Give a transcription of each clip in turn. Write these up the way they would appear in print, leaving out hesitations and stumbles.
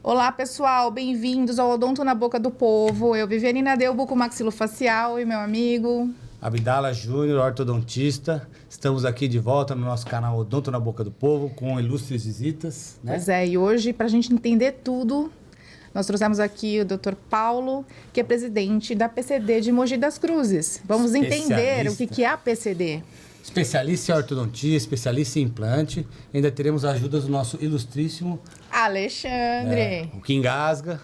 Olá, pessoal, bem-vindos ao Odonto na Boca do Povo. Eu, Viviane Nadeu, bucomaxilofacial, e meu amigo... Abdala Júnior, ortodontista. Estamos aqui de volta no nosso canal Odonto na Boca do Povo, com ilustres visitas, né? Pois é, e hoje, para a gente entender tudo, nós trouxemos aqui o Dr. Paulo, que é presidente da PCD de Mogi das Cruzes. Vamos entender o que é a PCD. Especialista em ortodontia, especialista em implante. Ainda teremos a ajuda do nosso ilustríssimo... Alexandre. o que engasga.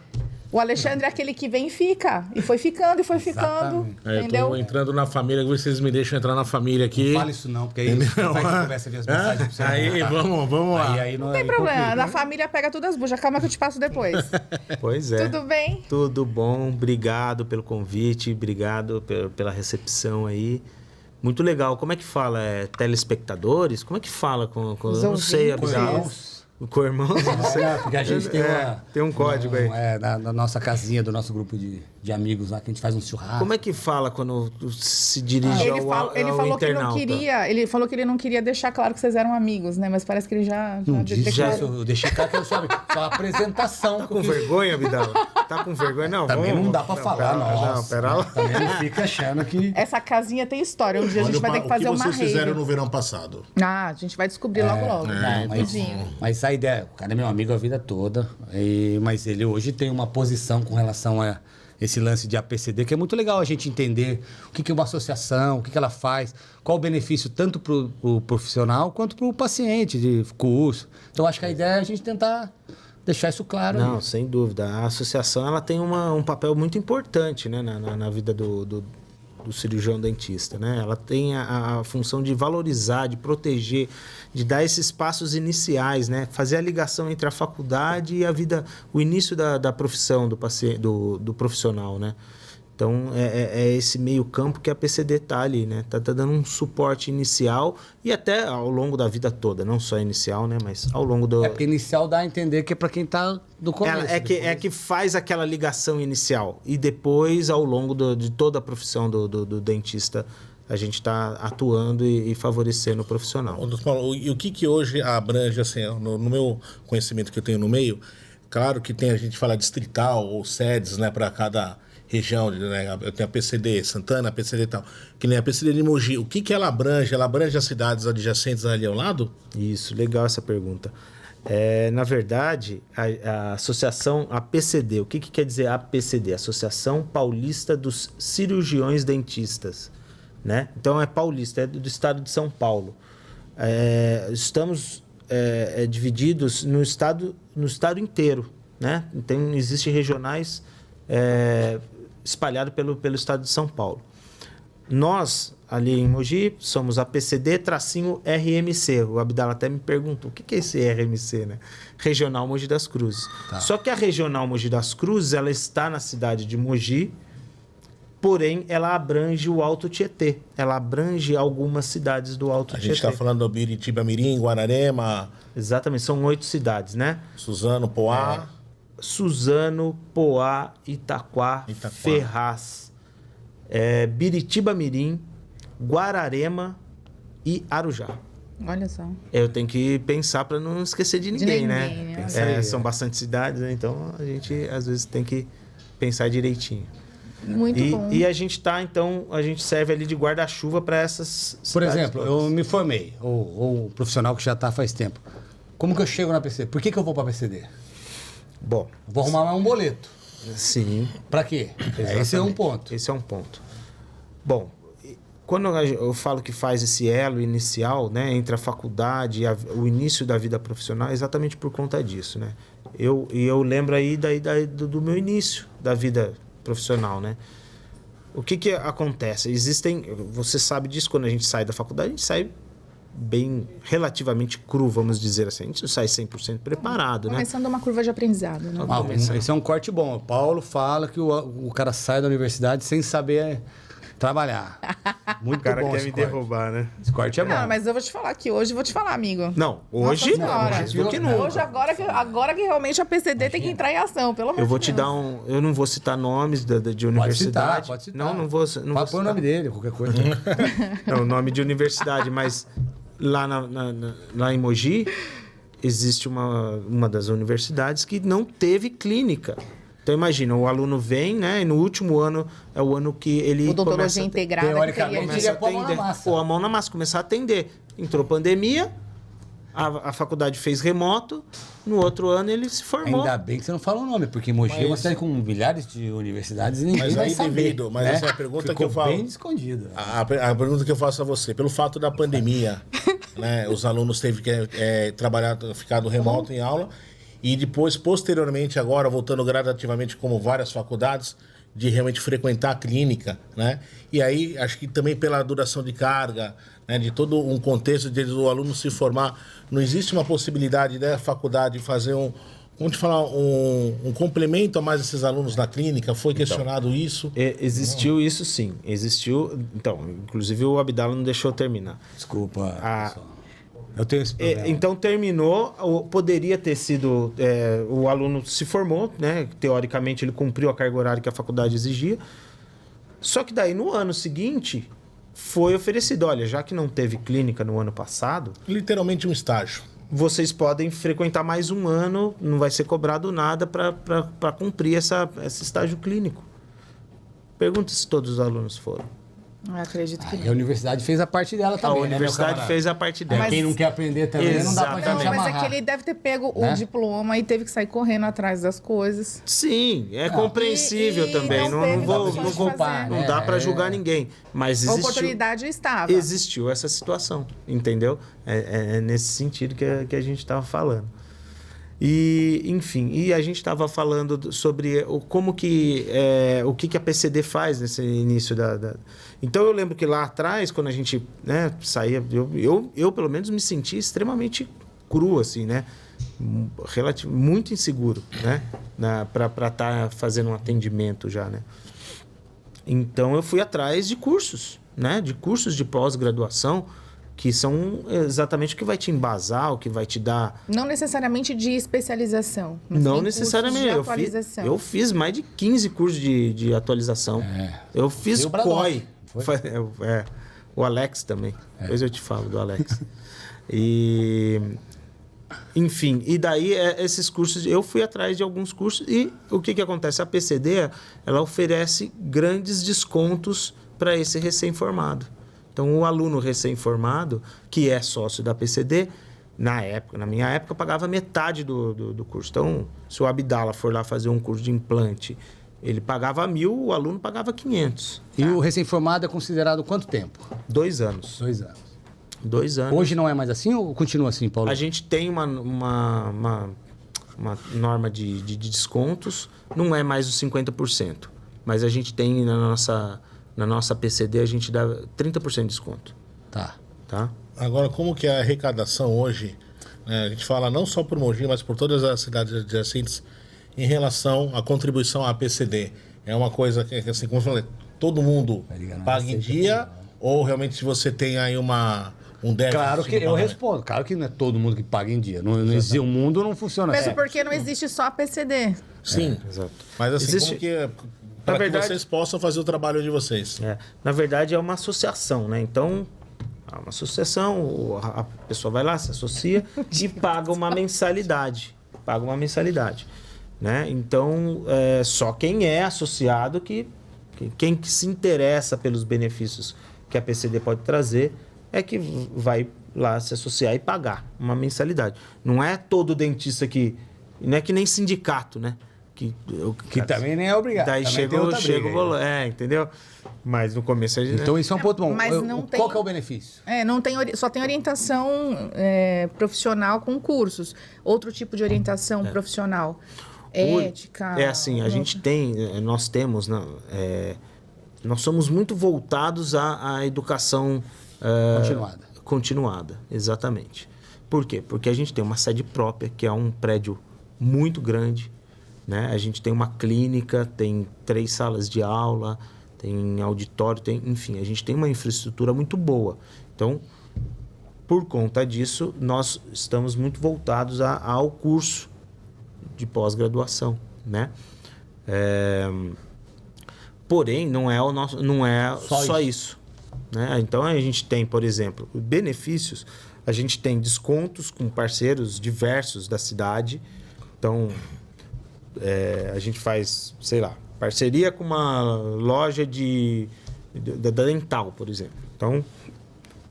O Alexandre é aquele que vem e fica. E foi ficando, e foi ficando. Entendeu? Eu tô entrando na família, vocês me deixam entrar na família aqui. Não fale isso não, porque aí vai que começa a ver as mensagens pra você. Aí, vamos lá. Aí Não tem problema, na família pega todas as buchas. Calma que eu te passo depois. Pois é. Tudo bem? Tudo bom, obrigado pelo convite, obrigado pela recepção aí. Muito legal. Como é que fala? Telespectadores? Como é que fala com Os eu não sei, Abdala. Com irmãos? Porque a gente tem um código aí. Na nossa casinha, do nosso grupo de amigos lá, que a gente faz um churrasco. Como é que fala quando se dirige ao internauta? Ele falou que não queria, ele falou que ele não queria deixar claro que vocês eram amigos, né? Mas parece que ele já Eu deixei claro que eu só a apresentação. Tá com vergonha, Abdala? Tá com vergonha? Não, também não dá pra falar, não. Pera lá. Também não fica achando que... Essa casinha tem história. Um dia a gente vai ter que fazer uma rave. O que vocês fizeram no verão passado? Ah, a gente vai descobrir logo. Mas a ideia, o cara é meu amigo a vida toda, mas ele hoje tem uma posição com relação a esse lance de APCD, que é muito legal a gente entender o que é uma associação, o que ela faz, qual o benefício tanto para o profissional quanto para o paciente de curso. Então, acho que a ideia é a gente tentar deixar isso claro. Não, sem dúvida. A associação ela tem um papel muito importante, né, na vida do cirurgião dentista, né? Ela tem a função de valorizar, de proteger, de dar esses passos iniciais, né? Fazer a ligação entre a faculdade e a vida, o início da profissão do profissional, né? Então, é esse meio campo que a PCD tá ali, né? Tá dando um suporte inicial e até ao longo da vida toda, não só inicial, né? Mas ao longo do... porque inicial dá a entender que é para quem tá do começo. É que faz aquela ligação inicial e depois, ao longo de toda a profissão do dentista, a gente está atuando e favorecendo o profissional. Paulo, e o que hoje abrange, assim, no meu conhecimento que eu tenho no meio, claro que a gente fala distrital ou sedes, né, para cada região, né? Eu tenho a PCD Santana, a PCD e tal, que nem a PCD de Mogi. O que ela abrange? Ela abrange as cidades adjacentes ali ao lado? Isso, legal essa pergunta. Na verdade, a associação, a PCD, o que quer dizer a PCD? Associação Paulista dos Cirurgiões Dentistas, né? Então é paulista, é do estado de São Paulo. Estamos divididos no estado inteiro, né? Então existem regionais espalhados pelo estado de São Paulo. Nós, ali em Mogi, somos a PCD-RMC. O Abdala até me perguntou, o que é esse RMC, né? Regional Mogi das Cruzes. Tá. Só que a Regional Mogi das Cruzes, ela está na cidade de Mogi, porém, ela abrange o Alto Tietê. Ela abrange algumas cidades do Alto Tietê. A gente está falando do Biritiba Mirim, Guararema... Exatamente, são 8 cidades, né? Suzano, Poá... Suzano, Poá, Itaquá, Ferraz, Biritiba Mirim, Guararema e Arujá. Olha só. Eu tenho que pensar para não esquecer de ninguém, né? São bastante cidades, né? Então a gente às vezes tem que pensar direitinho. Muito bom. E a gente a gente serve ali de guarda-chuva para essas cidades. Por exemplo, todas. eu me formei, ou profissional que já está faz tempo. Como que eu chego na PCD? Por que eu vou para a PCD? Bom, vou arrumar um boleto. Sim. Para quê? Esse é um ponto. Esse é um ponto. Bom, quando eu falo que faz esse elo inicial, né, entre a faculdade e o início da vida profissional, é exatamente por conta disso, né? Eu lembro aí do meu início da vida profissional, né? O que acontece? Você sabe disso, quando a gente sai da faculdade, a gente sai bem, relativamente cru, vamos dizer assim. A gente não sai 100% preparado, né? Começando uma curva de aprendizado, né? Esse é um corte bom. O Paulo fala que o cara sai da universidade sem saber trabalhar. Muito bom. O cara quer me derrubar, né? Esse corte é bom. Não, mas eu vou te falar aqui. Hoje eu vou te falar, amigo. Não, hoje Hoje, agora que realmente a PCD tem que entrar em ação, pelo amor de Deus. Eu vou te dar eu não vou citar nomes de universidade. Pode citar. Não vou Pode pôr o nome dele, qualquer coisa. Não, o nome de universidade, mas lá em Mogi, existe uma das universidades que não teve clínica. Então, imagina, o aluno vem, né? E no último ano é o ano que ele Odontologia integrada. teoricamente, que ele ia pôr a mão na massa. Pôr a mão na massa, começar a atender. Entrou pandemia, a faculdade fez remoto, no outro ano ele se formou. Ainda bem que você não fala o nome, porque Mogi é uma cidade com milhares de universidades e ninguém Mas vai aí saber, devido, mas né? essa é a pergunta Ficou que eu falo. bem escondida. A pergunta que eu faço a você, pelo fato da pandemia, né, os alunos teve que trabalhar, ficar do remoto em aula, e depois, posteriormente, agora, voltando gradativamente, como várias faculdades, de realmente frequentar a clínica, né? E aí, acho que também pela duração de carga, né, de todo um contexto de o aluno se formar, não existe uma possibilidade da faculdade fazer um complemento a mais esses alunos na clínica? Foi questionado isso? Existiu isso, sim. Existiu. Então, inclusive o Abdala não deixou eu terminar. Desculpa, pessoal. Eu tenho esse problema. Então terminou, poderia ter sido, o aluno se formou, né? Teoricamente ele cumpriu a carga horária que a faculdade exigia. Só que daí no ano seguinte foi oferecido, olha, já que não teve clínica no ano passado, Literalmente um estágio. vocês podem frequentar mais um ano, não vai ser cobrado nada para cumprir esse estágio clínico. Pergunta se todos os alunos foram. Eu acredito que E a universidade fez a parte dela A também, universidade fez a parte dela. Mas quem não quer aprender também, não dá pra Exatamente. gente Não, mas é amarrar. que ele deve ter pego Né? o diploma e teve que sair correndo atrás das coisas. Sim, é compreensível E também. não Não, teve não vou, condições não de vou, fazer. não dá para julgar ninguém. Mas A existiu, oportunidade estava. existiu essa situação, entendeu? É nesse sentido que a gente estava falando. E, enfim, a gente estava falando sobre o que a PCD faz nesse início da... Então, eu lembro que lá atrás, quando a gente, né, saía... Eu, pelo menos, me sentia extremamente cru, assim, né? Muito inseguro, né? Para estar fazendo um atendimento já, né? Então, eu fui atrás de cursos, né? De cursos de pós-graduação, que são exatamente o que vai te embasar, o que vai te dar... Não necessariamente de especialização. Mas Não tem necessariamente. cursos de atualização. Eu fiz mais de 15 cursos de atualização. Eu fiz E o Bradoff, COI. O Alex também. Depois eu te falo do Alex. Enfim, e daí esses cursos... Eu fui atrás de alguns cursos e o que acontece? A PCD, ela oferece grandes descontos para esse recém-formado. Então, o aluno recém-formado, que é sócio da PCD, na minha época, pagava metade do curso. Então, se o Abdala for lá fazer um curso de implante, ele pagava 1.000, o aluno pagava 500. E o recém-formado é considerado quanto tempo? 2 anos. 2 anos. 2 anos. Hoje não é mais assim ou continua assim, Paulo? A gente tem uma norma de descontos, não é mais os 50%. Mas a gente tem na nossa PCD, a gente dá 30% de desconto. Tá. Agora, como que é a arrecadação hoje, né, a gente fala não só por Mogi, mas por todas as cidades adjacentes, em relação à contribuição à PCD? É uma coisa que assim, como eu falei, todo mundo paga em dia, ou realmente você tem aí um déficit? Claro que eu respondo. Claro que não é todo mundo que paga em dia. Não existe, o mundo não funciona Mesmo assim. porque não existe só a PCD. Sim, Exato. mas assim, Existe- como que... Para que vocês possam fazer o trabalho de vocês. Na verdade, é uma associação, né? Então, é uma associação, a pessoa vai lá, se associa e paga uma mensalidade. Né? Então, só quem é associado, quem que se interessa pelos benefícios que a PCD pode trazer, é que vai lá se associar e pagar uma mensalidade. Não é todo dentista que... Não é que nem sindicato, né? Que também nem é obrigado. Daí Também chega o valor. Entendeu? Mas no começo a gente... Então isso é um ponto bom. Mas não tem- Qual que é o benefício? Só tem orientação profissional com cursos. Outro tipo de orientação profissional. Ética. É assim, nós temos... nós somos muito voltados à educação... Continuada, exatamente. Por quê? Porque a gente tem uma sede própria, que é um prédio muito grande, né? A gente tem uma clínica, tem 3 salas de aula, tem auditório, enfim, a gente tem uma infraestrutura muito boa. Então, por conta disso, nós estamos muito voltados ao curso de pós-graduação, né? Porém, não é só isso. Né? Então, a gente tem, por exemplo, benefícios. A gente tem descontos com parceiros diversos da cidade. Então, a gente faz, sei lá, parceria com uma loja da Dental, por exemplo. Então,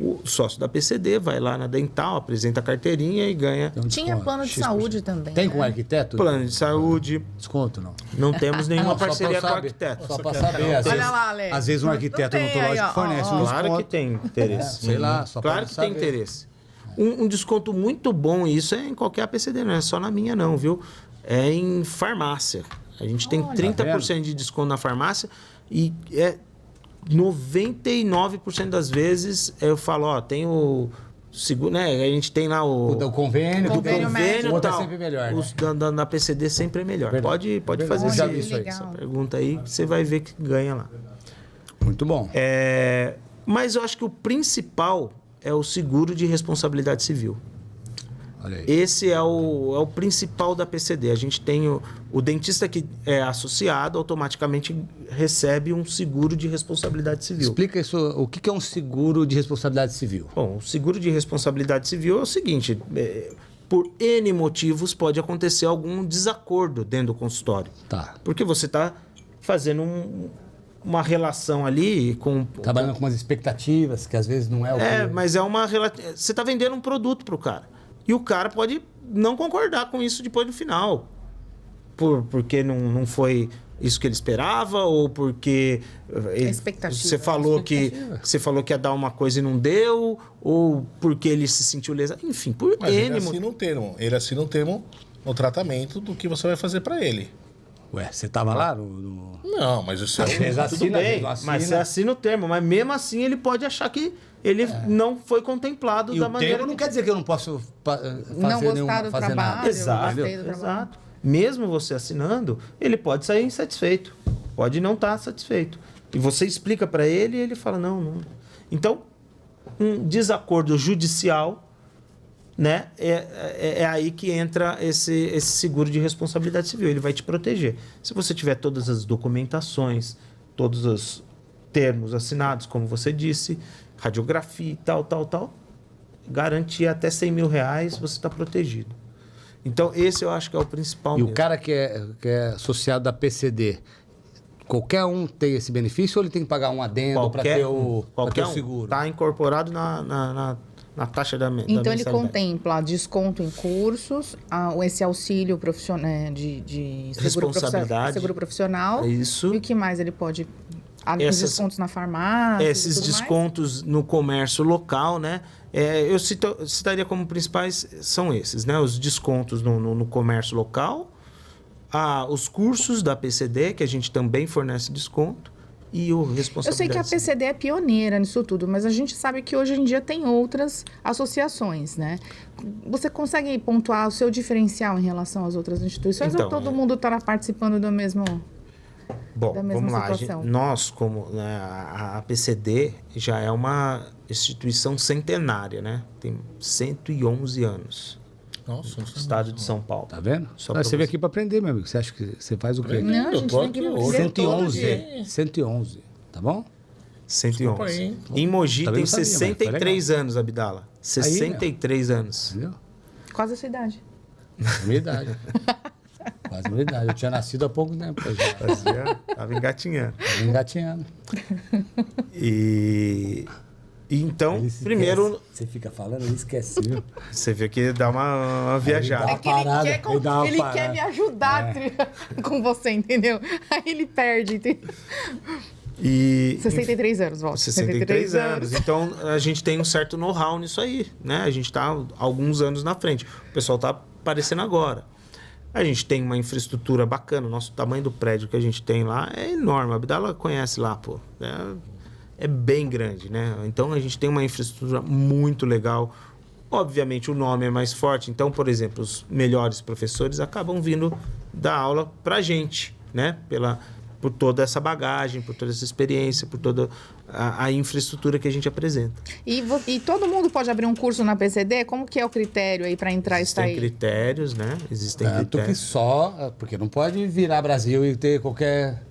o sócio da PCD vai lá na Dental, apresenta a carteirinha e ganha... Tinha plano de saúde também. Tem né? com arquiteto? Plano de saúde. Desconto, não? Não temos nenhuma Só pra parceria eu com o saber. arquiteto. Só pra saber. Olha lá, Ale. Às vezes um arquiteto Não tem odontológico aí, ó, fornece ó, um Claro desconto. que tem interesse. Sei lá, só Claro pra que saber. tem interesse. Um desconto muito bom, e isso é em qualquer APCD, não é só na minha não, viu? É em farmácia. A gente tem 30% de desconto na farmácia e 99% das vezes eu falo, ó, tem o seguro, né? A gente tem lá o convênio, Convênio médico. o outro é tal. sempre melhor, né? Os da PCD sempre é melhor. Verdade. Pode fazer Já esse- vi isso aí. essa pergunta aí, que você vai ver que ganha lá. Muito bom. Mas eu acho que o principal é o seguro de responsabilidade civil. Olha aí. Esse é o principal da PCD. A gente tem o dentista que é associado, automaticamente recebe um seguro de responsabilidade civil. Explica isso, o que é um seguro de responsabilidade civil? Bom, o seguro de responsabilidade civil é o seguinte: por N motivos pode acontecer algum desacordo dentro do consultório. Tá. Porque você está fazendo uma relação ali com... Trabalhando com umas expectativas que às vezes não é o que... Mas é uma... Você está vendendo um produto para o cara. E o cara pode não concordar com isso depois no final. Porque não foi isso que ele esperava, ou porque Expectativa. você falou que ia dar uma coisa e não deu, ou porque ele se sentiu lesado. Enfim, por Mas N ele assina um termo. Ele assina um termo no tratamento do que você vai fazer para ele. Ué, você tava lá no... Não, mas isso é Eles Tudo assinam, bem, não assina. mas você assina o termo. Mas mesmo assim ele pode achar que ele não foi contemplado E da o maneira termo não que... quer dizer que eu não posso fazer Não gostar do fazer trabalho. nada. Exato, gostei do trabalho. exato. Mesmo você assinando, ele pode sair insatisfeito. Pode não estar satisfeito. E você explica para ele e ele fala, não. Então, um desacordo judicial, né, é aí que entra esse seguro de responsabilidade civil. Ele vai te proteger. Se você tiver todas as documentações, todos os termos assinados, como você disse, radiografia e tal, garantia até R$100 mil, você está protegido. Então, esse eu acho que é o principal E mesmo. o cara que é associado da PCD, qualquer um tem esse benefício ou ele tem que pagar um adendo para ter o seguro? Está incorporado na taxa da Então, ele mensalidade. contempla desconto em cursos, esse auxílio profissional, de seguro profissional. Isso. E o que mais ele pode... Os descontos na farmácia. Esses tudo mais? descontos no comércio local, né? Eu citaria como principais são esses, né? Os descontos no comércio local, os cursos da PCD, que a gente também fornece desconto, e o responsabilidade. Eu sei que a PCD é pioneira nisso tudo, mas a gente sabe que hoje em dia tem outras associações, né? Você consegue pontuar o seu diferencial em relação às outras instituições Então, ou todo mundo está participando do mesmo... Bom, da mesma vamos lá. situação? Nós, como né, a PCD, já é uma instituição centenária, né? Tem 111 anos. Nossa, não No sei estado de São Paulo. Tá vendo? Só Você pra veio você. aqui para aprender, meu amigo. Você acha que você faz o quê? Não, a Eu gente tô tem aqui que hoje. aprender todo 111. dia. 111, tá bom? 111. Desculpa aí, hein? Em Mogi Também tem não sabia, mas foi 63 anos, Abdala. 63 anos. Entendeu? Quase a sua idade. Minha idade. Quase minha idade. Eu tinha nascido há pouco tempo. Já. Tava engatinhando. Tava engatinhando. E então, primeiro, Você fica falando, ele esquece, viu? você vê que dá uma viajada. dá- É que ele parada, quer, ele dá uma ele parada. quer me ajudar com você, entendeu? Aí ele perde, entendeu? E 63 anos, volta. 63 anos. Então, a gente tem um certo know-how nisso aí, né? A gente está alguns anos na frente. O pessoal está aparecendo agora. A gente tem uma infraestrutura bacana. O nosso tamanho do prédio que a gente tem lá é enorme. A Abdala conhece lá, pô. É bem grande, né? Então, a gente tem uma infraestrutura muito legal. Obviamente, o nome é mais forte. Então, por exemplo, os melhores professores acabam vindo dar aula pra gente, né? Por toda essa bagagem, por toda essa experiência, por toda a infraestrutura que a gente apresenta. E todo mundo pode abrir um curso na PCD? Como que é o critério aí para entrar e Existem sair? critérios, né? Existem Tanto que critérios. só... Porque não pode virar Brasil e ter qualquer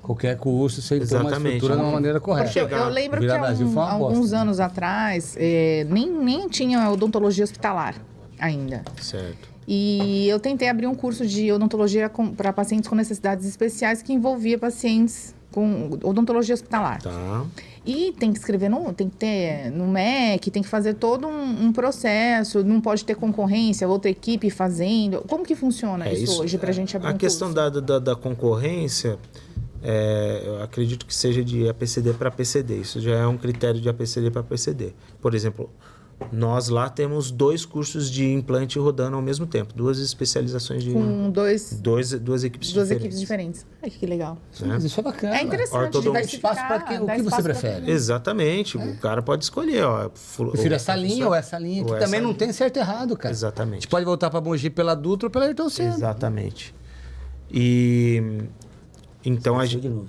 Qualquer curso, você tem uma Exatamente. estrutura de uma maneira correta. Porque eu lembro que Virar Brasil foi uma alguns bosta. anos atrás, nem tinha odontologia hospitalar ainda. Certo. E eu tentei abrir um curso de odontologia para pacientes com necessidades especiais que envolvia pacientes com odontologia hospitalar. Tá. E tem que escrever, tem que ter no MEC, tem que fazer todo um processo, não pode ter concorrência, outra equipe fazendo. Como que funciona isso hoje para a gente abrir um curso? A questão da concorrência, eu acredito que seja de APCD para APCD. Isso já é um critério de APCD para APCD. Por exemplo, nós lá temos 2 cursos de implante rodando ao mesmo tempo. 2 especializações de... Com duas equipes diferentes. Ai, que legal. Mas isso é bacana. É interessante, Ortodontia. diversificar. Espaço pra quê? O dá que você espaço pra prefere? todo mundo. Exatamente. O cara pode escolher, ó. Prefiro essa linha ou essa linha, que ou também essa não linha. tem certo e errado, cara. A Exatamente. gente pode voltar pra Mogi pela Dutra ou pela Ayrton Senna. Exatamente. E... Então a gente... De novo,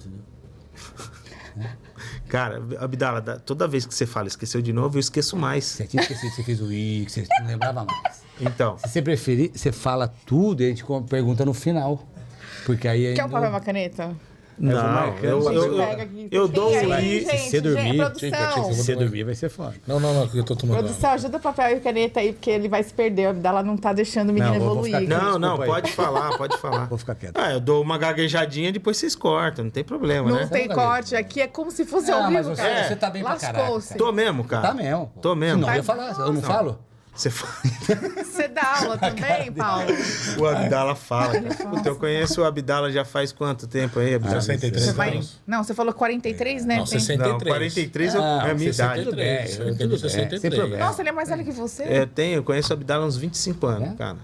né? Cara, Abdala, toda vez que você fala esqueceu de novo, eu esqueço mais. Você tinha esquecido que você fez o I, que você não lembrava mais. Então, Se você preferir, você fala tudo e a gente pergunta no final. Porque aí... Quer um papel e uma caneta? vou marcando, Pega aqui. eu dou Tem o aí, I. gente, se você dormir, produção. Se você dormir, vai ser foda. Não, que eu tô tomando. Produção, ajuda o papel e caneta aí, porque ele vai se perder. O Abdala não tá deixando o menino Não, vou evoluir. ficar- Não, Desculpa aí. pode falar, pode falar. Vou ficar quieto. Eu dou uma gaguejadinha, depois vocês cortam, não tem problema, Não né? tem corte, aqui é como se fosse ao mas vivo, você, cara. você tá bem pra caralho. Lascou-se. cara. Tô mesmo, cara. Tá mesmo. pô. Tô mesmo. Não, eu ia falar, eu não falo? Você fala. Você dá aula também, Paulo? O Abdala fala. Puta, eu conheço o Abdala já faz quanto tempo aí, Abdala? 63 Você vai... anos. Não, você falou 43, né? Não, 63. Não, 43 é a minha idade. Tudo bem, tudo bem, 63. sem problema. Nossa, ele é mais velho que você? Eu conheço o Abdala há uns 25 anos, cara.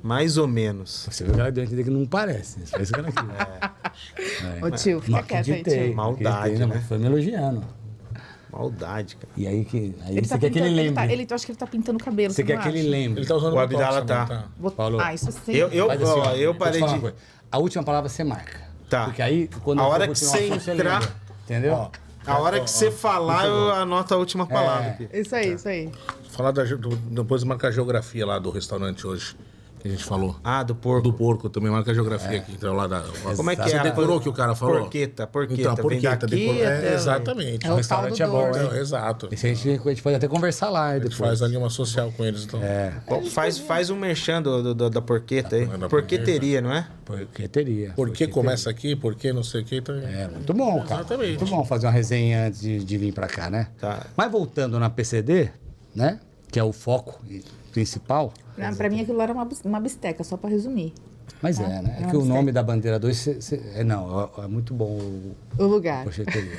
Mais ou menos. Você viu que ela deu a entender que não parece. Isso faz isso aqui. Ô tio, fica Não quieto aí, acreditei. tio. Maldade, Acreditei, né? mas foi me elogiando. Maldade, cara. E aí, Ele você tá quer que ele pintando, lembre. eu acho que ele tá pintando o cabelo. Você quer não que ele acha? lembre. Ele tá usando O Abdala botox tá. também, Vou- Paulo. Ah, isso sim. Eu Faz assim, ó, eu vou te parei falar uma de... coisa. A última palavra você marca. Tá. Porque aí, quando A eu for hora que continuar você o assunto, entrar- lembra. Entendeu? Ó, A hora que você falar, eu anoto a última palavra aqui. Isso aí, isso aí. falar depois marca a geografia lá do restaurante hoje, que a gente falou. Ah, do porco. Do porco também, marca a geografia aqui. Então, lá da, Como é que Você é? decorou o que o cara falou? Porqueta. Então, Vem porqueta, daqui decorou. até lá. Exatamente. É O o restaurante tal é do bom, Dorso. hein? Então, exato. Esse a gente pode até conversar lá A gente depois. faz ali uma social com eles, então. Faz um merchan da porqueta aí. Da Porqueteria, não é? Porque teria. Por que começa aqui, por que não sei o que. Então... É, muito bom, cara. Exatamente. Muito bom fazer uma resenha antes de vir pra cá, né? Tá. Mas voltando na PCD, né? Que é o foco principal. Pra mim, aquilo lá era uma bisteca, só pra resumir. Mas é, né? É uma que o nome bisteca. da bandeira 2... é muito bom O lugar. o Pocheteria.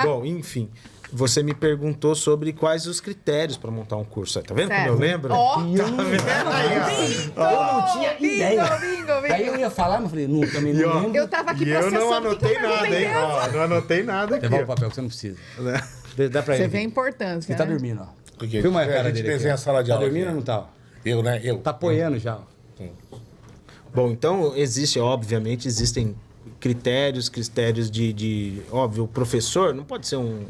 Bom, enfim. Você me perguntou sobre quais os critérios para montar um curso. Tá vendo como eu Certo. lembro? Ó, Eu não tinha ideia. bingo. Aí eu ia falar, mas falei, não, também não lembro. Eu tava aqui E eu processando. não anotei que eu nada, hein? perguntei Ó, não anotei nada aqui. Devolve o ó. papel que você não precisa. Né? Dá pra Você ele. vê a importância, Ele tá né? dormindo, ó. Porque Filma a a cara gente dele aqui, desenha ó. a sala de Tá aula dormindo aqui. ou não tá? Eu, né? Eu. Tá apoiando já, ó. Bom, então obviamente, existem critérios de... Óbvio, o professor não pode ser um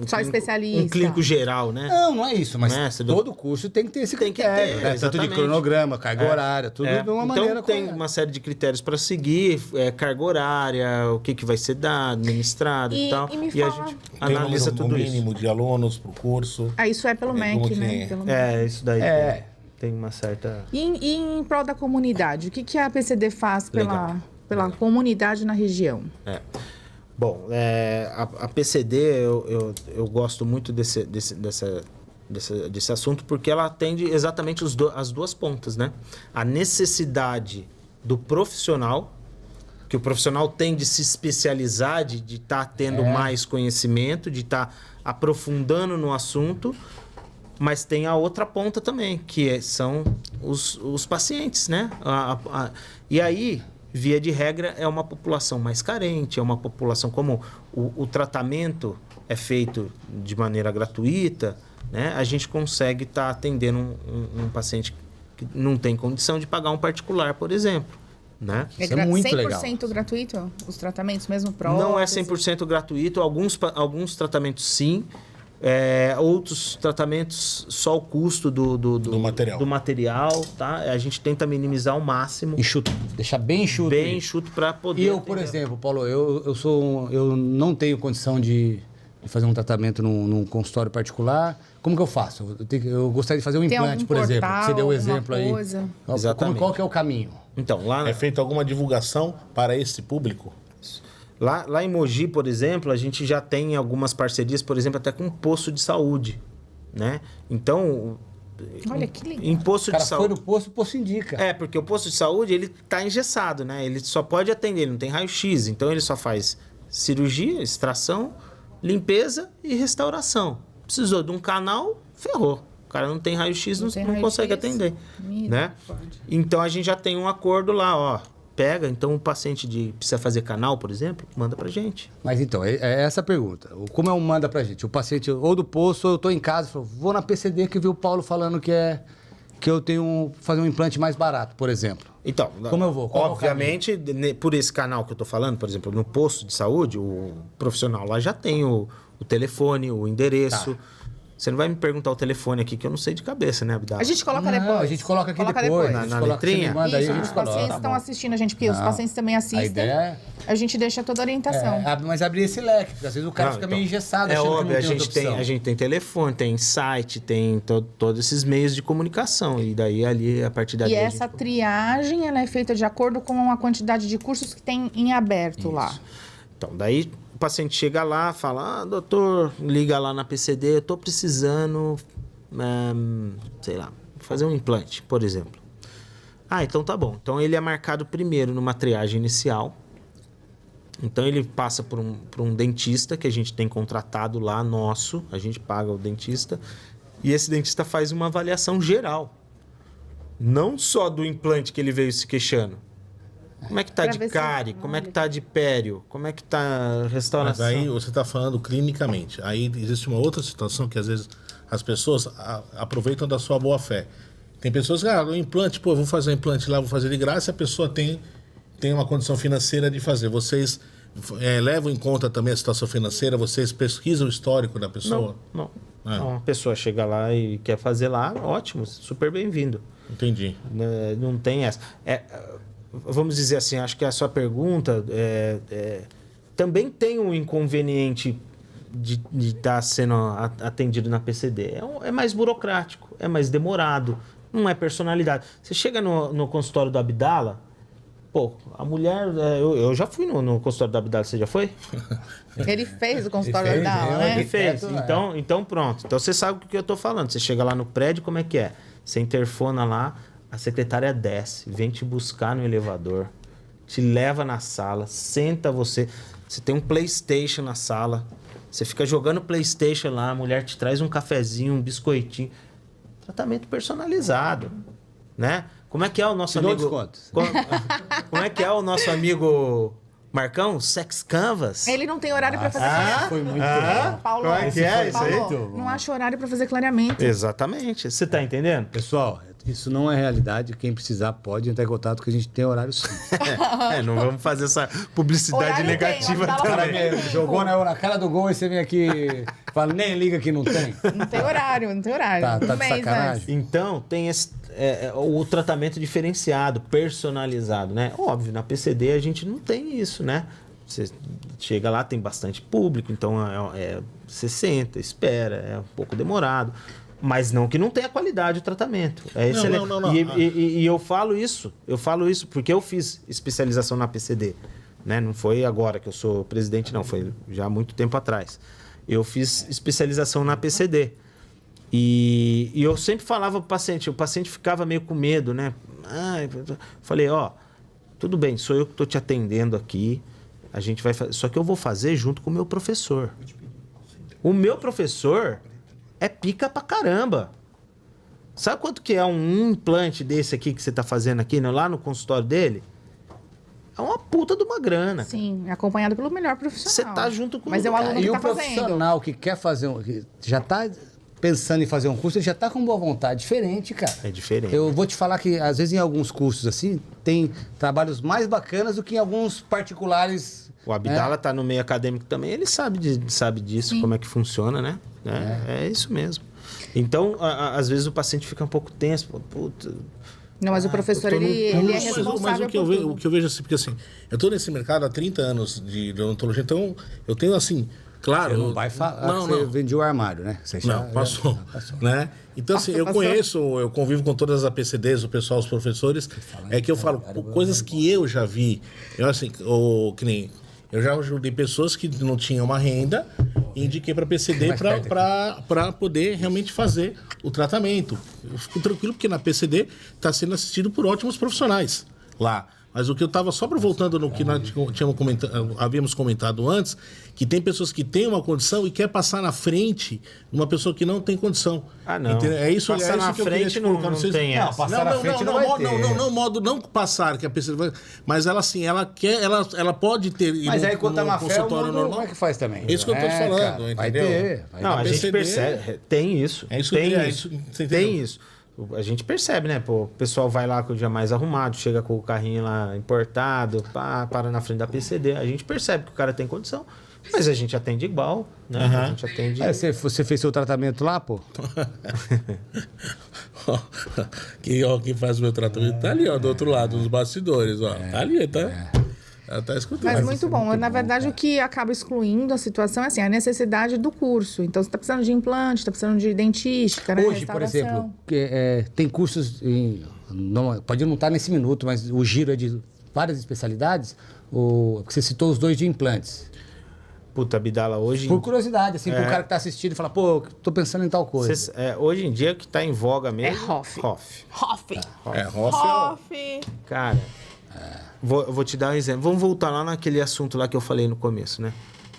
Só clínico- especialista. Um clínico geral, né? Não é isso, mas Mestre, todo curso tem que ter esse Tem que critério, ter, né? Tanto de exatamente. cronograma, carga horária, tudo de uma maneira Então tem correta. uma série de critérios para seguir, carga horária, o que vai ser dado, administrado e tal. E me a fala- gente Tem analisa um tudo mínimo de alunos pro curso. Ah, isso é pelo É, MEC, como que né? é? Pelo isso. Isso daí É. tem uma certa... E em prol da comunidade, o que a PCD faz pela comunidade na região? Bom, a PCD, eu gosto muito desse assunto porque ela atende exatamente as duas pontas, né? A necessidade do profissional, que o profissional tem de se especializar, de estar tendo mais conhecimento, de estar aprofundando no assunto, mas tem a outra ponta também, que são os pacientes, né? E aí, via de regra, é uma população mais carente, é uma população como o tratamento é feito de maneira gratuita, né? A gente consegue estar atendendo um paciente que não tem condição de pagar um particular, por exemplo, né? Isso é muito 100% legal. gratuito os tratamentos, mesmo prótese? Não é 100% gratuito, alguns tratamentos sim, Outros tratamentos, só o custo do material, tá? A gente tenta minimizar ao máximo. Enxuto, deixar bem enxuto. Bem enxuto para poder... E eu, por exemplo, Paulo, eu não tenho condição de fazer um tratamento num consultório particular. Como que eu faço? Eu gostaria de fazer um implante, por exemplo. Você deu o exemplo aí. Exatamente. Qual que é o caminho? Então, lá é feita alguma divulgação para esse público? Lá em Mogi, por exemplo, a gente já tem algumas parcerias, por exemplo, até com posto de saúde, né? Então, olha que legal. Em posto de saúde... foi no posto, o posto indica. Porque o posto de saúde, ele tá engessado, né? Ele só pode atender, ele não tem raio-x, então ele só faz cirurgia, extração, limpeza e restauração. Precisou de um canal, ferrou. O cara não tem raio-x, não consegue atender, né? Então a gente já tem um acordo lá, ó. Pega, então o paciente precisa fazer canal, por exemplo, manda pra gente. Mas então, é essa a pergunta. Como é um manda pra gente? O paciente ou do posto, ou eu tô em casa, falo, vou na PCD que viu o Paulo falando que eu tenho fazer um implante mais barato, por exemplo. Então, como eu vou? Obviamente, por esse canal que eu tô falando, por exemplo, no posto de saúde, o profissional lá já tem o telefone, o endereço. Tá. Você não vai me perguntar o telefone aqui, que eu não sei de cabeça, né, Abdala? A gente coloca depois. A gente coloca aqui depois. Na letrinha. Manda aí, Isso, a gente os pacientes estão assistindo a gente, porque os pacientes também assistem. A ideia a gente deixa toda a orientação. Mas abrir esse leque, porque às vezes o cara fica meio engessado. É óbvio, a gente tem telefone, tem site, tem todos esses meios de comunicação. E daí ali, a partir dali... E essa triagem, ela é feita de acordo com a quantidade de cursos que tem em aberto lá. Então, daí... O paciente chega lá, fala, doutor, liga lá na PCD, eu tô precisando, sei lá, fazer um implante, por exemplo. Então tá bom. Então ele é marcado primeiro numa triagem inicial. Então ele passa por um dentista que a gente tem contratado lá, nosso, a gente paga o dentista, e esse dentista faz uma avaliação geral. Não só do implante que ele veio se queixando. Como é que tá de cárie? Como é que tá de pério? Como é que tá a restauração? Mas aí você está falando clinicamente. Aí existe uma outra situação que às vezes as pessoas aproveitam da sua boa fé. Tem pessoas que, o implante, eu vou fazer um implante lá, vou fazer de graça, e a pessoa tem uma condição financeira de fazer. Vocês levam em conta também a situação financeira? Vocês pesquisam o histórico da pessoa? Não. A pessoa chega lá e quer fazer lá, ótimo, super bem-vindo. Entendi. Não tem essa... Vamos dizer assim, acho que a sua pergunta também tem um inconveniente de estar sendo atendido na PCD. É mais burocrático, é mais demorado, não é personalidade. Você chega no consultório do Abdala, a mulher... Eu já fui no consultório do Abdala, você já foi? Ele fez o consultório do Abdala, né? Ele fez. Então, pronto. Então, você sabe o que eu estou falando. Você chega lá no prédio, como é que é? Você interfona lá, a secretária desce, vem te buscar no elevador, te leva na sala, senta você tem um PlayStation na sala, você fica jogando PlayStation lá, a mulher te traz um cafezinho, um biscoitinho. Tratamento personalizado, né? Como é que é o nosso amigo... Como é que é o nosso amigo Marcão? Sex Canvas? Ele não tem horário para fazer clareamento. Foi muito bom. Paulo, como é que é isso aí? Não acha horário para fazer clareamento. Exatamente. Você tá entendendo? Pessoal, isso não é realidade. Quem precisar pode entrar em contato, que a gente tem horário sim. Não vamos fazer essa publicidade Horário negativa tem, também. Jogou na cara do gol e você vem aqui e fala, nem liga que não tem. Não tem horário. Tá de sacanagem. Então, tem o tratamento diferenciado, personalizado, né? Óbvio, na PCD a gente não tem isso, né? Você chega lá, tem bastante público, então você senta, espera, é um pouco demorado. Mas não que não tenha qualidade o tratamento. É excelente. Não. E eu falo isso porque eu fiz especialização na PCD. Né? Não foi agora que eu sou presidente, não. Foi já há muito tempo atrás. Eu fiz especialização na PCD. E eu sempre falava para o paciente ficava meio com medo, né? Falei, tudo bem, sou eu que estou te atendendo aqui. A gente vai fazer. Só que eu vou fazer junto com o meu professor. O meu professor é pica pra caramba. Sabe quanto que é um implante desse aqui que você tá fazendo aqui, lá no consultório dele? É uma puta de uma grana. Sim, acompanhado pelo melhor profissional. Você tá junto com Mas é o aluno que tá fazendo. E o profissional que quer fazer, que já tá pensando em fazer um curso, ele já tá com boa vontade. Diferente, cara. É diferente. Eu vou te falar que, às vezes, em alguns cursos, assim, tem trabalhos mais bacanas do que em alguns particulares. O Abdala tá no meio acadêmico também, ele sabe disso, como é que funciona, né? né? É isso mesmo. Então, às vezes o paciente fica um pouco tenso. Puta, Não, mas o professor, ele é responsável mas o que eu vejo assim, porque assim, eu estou nesse mercado há 30 anos de odontologia, então eu tenho assim, claro... Você não vai falar que você vendia o armário, né? Você passou. Né? Então, assim, eu convivo com todas as APCDs, o pessoal, os professores, que eu falo, coisas que eu já vi, que nem... Eu já ajudei pessoas que não tinham uma renda e indiquei para a PCD para poder realmente fazer o tratamento. Eu fico tranquilo porque na PCD está sendo assistido por ótimos profissionais lá. Mas o que eu estava só voltando no que nós havíamos comentado antes, que tem pessoas que têm uma condição e quer passar na frente de uma pessoa que não tem condição. Não. Entendeu? É isso, passar na que eu frente queria colocar. Não tem essa. Passar na frente não vai ter. Não, modo não passar, que a pessoa vai... Mas ela assim, ela pode ter... Mas aí quando tá na fé, normal, como é que faz também? É isso que eu tô te falando, cara, entendeu? Vai ter. Não, a gente percebe. Tem isso. É isso tem que isso. Tem isso. A gente percebe, né? Pô, o pessoal vai lá com o dia mais arrumado, chega com o carrinho lá importado, para na frente da PCD. A gente percebe que o cara tem condição, mas a gente atende igual, né? A gente atende... Você fez seu tratamento lá, pô? Quem faz o meu tratamento tá ali, ó, do outro lado, nos bastidores, ó. Tá ali, tá? Ela tá escutando. Mas muito bom. Na verdade, o que acaba excluindo a situação é assim, a necessidade do curso. Então, você está precisando de implante, está precisando de dentística, né? Hoje, por exemplo, tem cursos, pode não estar nesse minuto, mas o giro é de várias especialidades. Você citou os 2 de implantes. Puta, Abdala, hoje... Por curiosidade, assim, pro cara que tá assistindo e fala, pô, tô pensando em tal coisa. Hoje em dia, o que tá em voga mesmo... É Hoff. Hoff. Cara... Vou te dar um exemplo. Vamos voltar lá naquele assunto lá que eu falei no começo, né?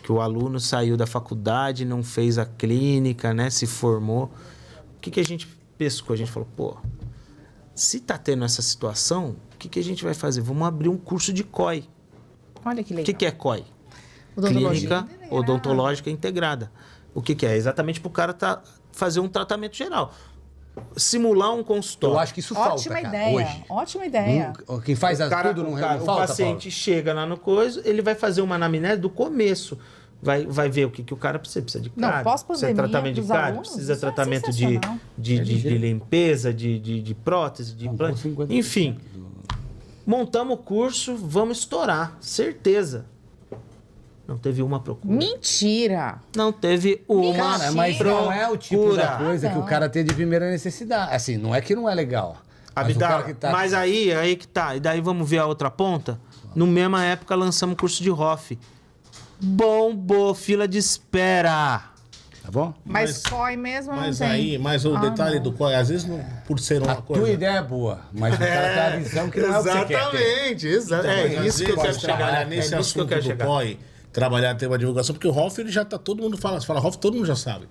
Que o aluno saiu da faculdade, não fez a clínica, né? Se formou. O que a gente pescou? A gente falou, pô, se tá tendo essa situação, o que a gente vai fazer? Vamos abrir um curso de COI. Olha que legal. O que é COI? Odontologia Clínica Odontológica Integrada. O que é? Exatamente para o cara fazer um tratamento geral. Simular um consultório. Eu acho que isso falta, Ótima cara, ideia. hoje. Ótima ideia. Quem faz tudo não falta, o paciente chega lá no coisa, ele vai fazer uma anamnese do começo. Vai ver o que o cara precisa de cárie. Não, pós-pandemia, precisa de tratamento de cárie, alunos, precisa isso é tratamento de limpeza, de prótese, de implante. Enfim, montamos o curso, vamos estourar, certeza. Não teve uma procura. Mentira! Não teve uma Cara, mas não é o tipo da coisa que o cara tem de primeira necessidade. Assim, não é que não é legal. Mas aí que tá. E daí vamos ver a outra ponta? No mesma época lançamos o curso de Hoff. Bombou, fila de espera. Tá bom? Mas COI mesmo não tem. Mas o detalhe do COI, às vezes, por ser uma coisa... A tua ideia é boa, mas o cara tem a visão que não é o que você quer ter. Exatamente. É isso que eu quero chegar. Nesse assunto do COI, trabalhar, ter uma divulgação, porque o Hoff, ele já tá, todo mundo fala Hoff, todo mundo já sabe.